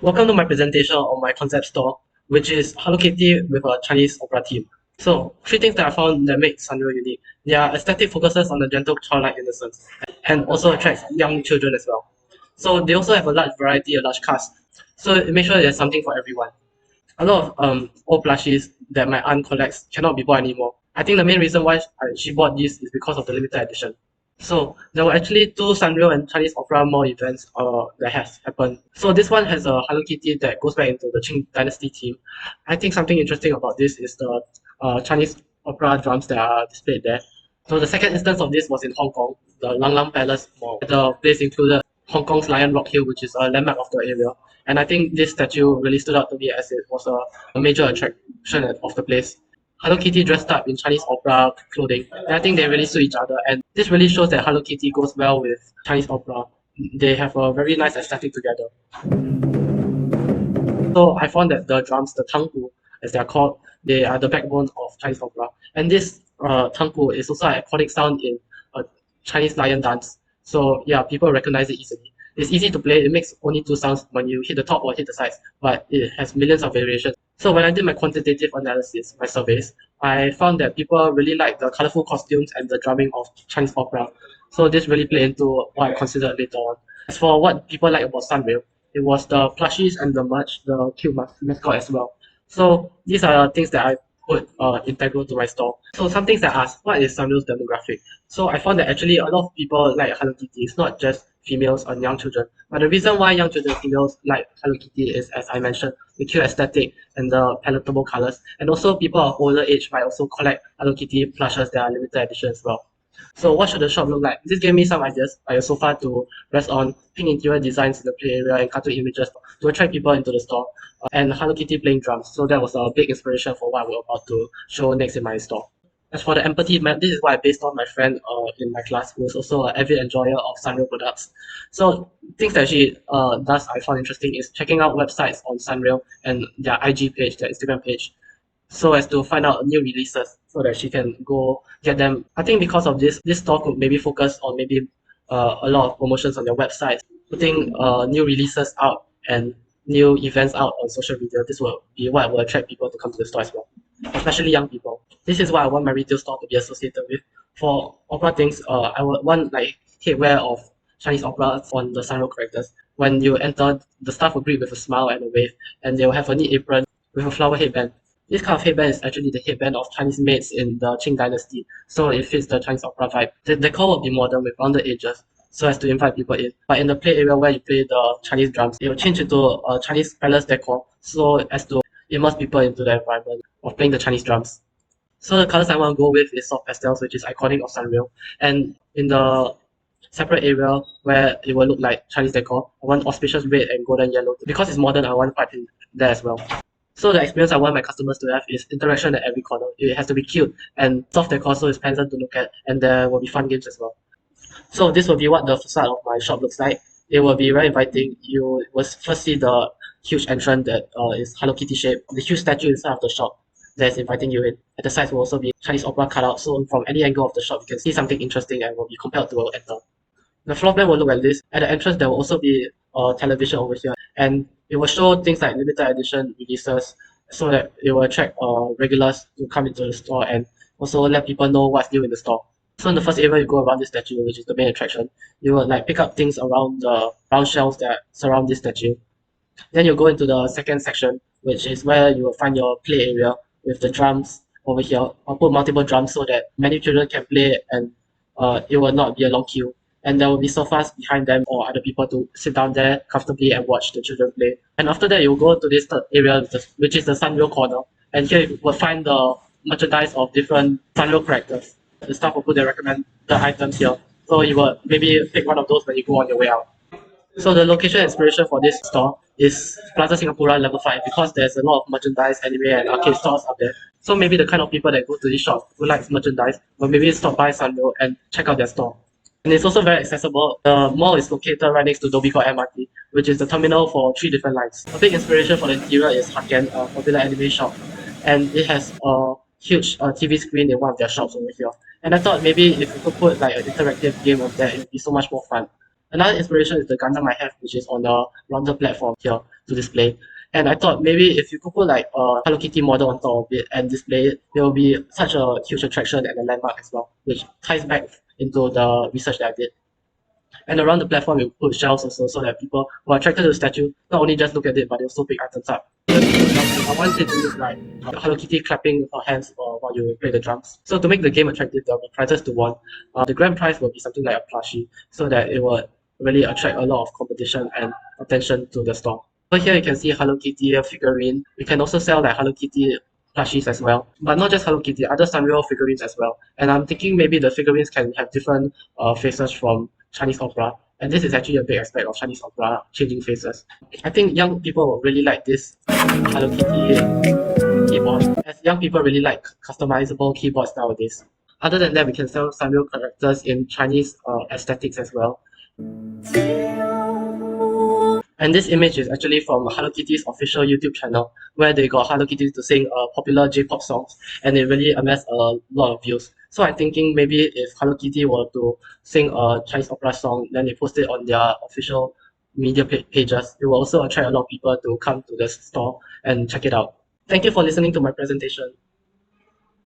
Welcome to my presentation on my concept store, which is Hello Kitty with a Chinese opera theme. So, three things that I found that make Sanrio unique. Their aesthetic focuses on the gentle childlike innocence and also attracts young children as well. So they also have a large variety, a large cast. So it makes sure there's something for everyone. A lot of old plushies that my aunt collects cannot be bought anymore. I think the main reason why she bought this is because of the limited edition. So there were actually two Sanrio and Chinese Opera Mall events that has happened. So this one has a Hello Kitty that goes back into the Qing Dynasty theme. I think something interesting about this is the Chinese opera drums that are displayed there. So the second instance of this was in Hong Kong, the Lang Lang Palace Mall. The place included Hong Kong's Lion Rock Hill, which is a landmark of the area. And I think this statue really stood out to me as it was a major attraction of the place. Hello Kitty dressed up in Chinese opera clothing, and I think they really suit each other. And this really shows that Hello Kitty goes well with Chinese opera. They have a very nice aesthetic together. So I found that the drums, the tanggu, as they are called, they are the backbone of Chinese opera. And this tanggu is also an iconic sound in Chinese lion dance. So yeah, people recognize it easily. It's easy to play. It makes only two sounds when you hit the top or hit the sides, but it has millions of variations. So when I did my quantitative analysis, my surveys, I found that people really like the colorful costumes and the drumming of Chinese opera. So this really played into what I considered later on. As for what people like about Sunrail, it was the plushies and the merch, the cute mascot as well. So these are things that I put integral to my store. So some things I asked, what is Sunrail's demographic? So I found that actually a lot of people like Hello Kitty. It's not just females or young children. But the reason why young children and females like Hello Kitty is, as I mentioned, the cute aesthetic and the palatable colors. And also people of older age might also collect Hello Kitty plushes that are limited edition as well. So what should the shop look like? This gave me some ideas by a sofa to rest on, pink interior designs in the play area, and cartoon images to attract people into the store, and Hello Kitty playing drums. So that was a big inspiration for what we're about to show next in my store. As for the empathy map, this is what I based on my friend in my class, who is also an avid enjoyer of Sanrio products. So things that she does I found interesting is checking out websites on Sanrio and their IG page, their Instagram page, so as to find out new releases so that she can go get them. I think because of this store could maybe focus on maybe a lot of promotions on their website, putting new releases out and new events out on social media. This will be what will attract people to come to the store as well, especially young people. This is what I want my retail store to be associated with. For opera things, I would want like headwear of Chinese opera on the Sanrio characters. When you enter, the staff will greet with a smile and a wave, and they will have a neat apron with a flower headband. This kind of headband is actually the headband of Chinese maids in the Qing Dynasty, so it fits the Chinese opera vibe. The decor will be modern with rounded edges, so as to invite people in. But in the play area where you play the Chinese drums, it will change into a Chinese palace decor, so as to immerse people into the environment of playing the Chinese drums. So the colors I want to go with is soft pastels, which is iconic of Sanrio. And in the separate area where it will look like Chinese decor, I want auspicious red and golden yellow. Because it's modern, I want white in there as well. So the experience I want my customers to have is interaction at every corner. It has to be cute and soft decor, so it's pleasant to look at, and there will be fun games as well. So this will be what the facade of my shop looks like. It will be very inviting. You will first see the huge entrance that is Hello Kitty shaped, the huge statue inside of the shop that is inviting you in. At the sides will also be Chinese opera cutout, so from any angle of the shop you can see something interesting and will be compelled to enter. The floor plan will look like this. At the entrance there will also be a television over here, and it will show things like limited edition releases so that it will attract regulars to come into the store and also let people know what's new in the store. So in the first area you go around this statue, which is the main attraction, you will like pick up things around the round shelves that surround this statue. Then you go into the second section, which is where you will find your play area with the drums over here. I'll put multiple drums so that many children can play and it will not be a long queue. And there will be sofas behind them or other people to sit down there comfortably and watch the children play. And after that, you'll go to this third area, which is the Sanrio corner. And here you will find the merchandise of different Sanrio characters. The staff will put their recommended items here. So you will maybe pick one of those when you go on your way out. So the location inspiration for this store is Plaza Singapura level 5 because there's a lot of merchandise, anime and arcade stores up there. So maybe the kind of people that go to this shop who likes merchandise will maybe stop by Sanrio and check out their store. And it's also very accessible. The mall is located right next to Dhoby Ghaut MRT, which is the terminal for 3 different lines. A big inspiration for the interior is Haken, a popular anime shop, and it has a huge TV screen in one of their shops over here. And I thought maybe if we could put like an interactive game on there, it would be so much more fun. Another inspiration is the Gundam I have, which is on the rounded platform here. to display. And I thought maybe if you could put like a Hello Kitty model on top of it and display it, there will be such a huge attraction and a landmark as well, which ties back into the research that I did. And around the platform, we put shelves also so that people who are attracted to the statue not only just look at it, but they also pick items up. I want it to look like Hello Kitty clapping her hands while you play the drums. So to make the game attractive, there will be prizes to win. The grand prize will be something like a plushie, so that it will really attract a lot of competition and attention to the store. So here you can see Hello Kitty figurine. You can also sell like Hello Kitty plushies as well, but not just Hello Kitty, other Sanrio figurines as well. And I'm thinking maybe the figurines can have different faces from Chinese opera, and this is actually a big aspect of Chinese opera, changing faces. I think young people will really like this Hello Kitty keyboard, as young people really like customizable keyboards nowadays. Other than that, we can sell Sanrio characters in Chinese aesthetics as well. And this image is actually from Hello Kitty's official YouTube channel, where they got Hello Kitty to sing popular J-pop songs, and it really amassed a lot of views. So I'm thinking maybe if Hello Kitty were to sing a Chinese opera song, then they post it on their official media pages, it will also attract a lot of people to come to the store and check it out. Thank you for listening to my presentation.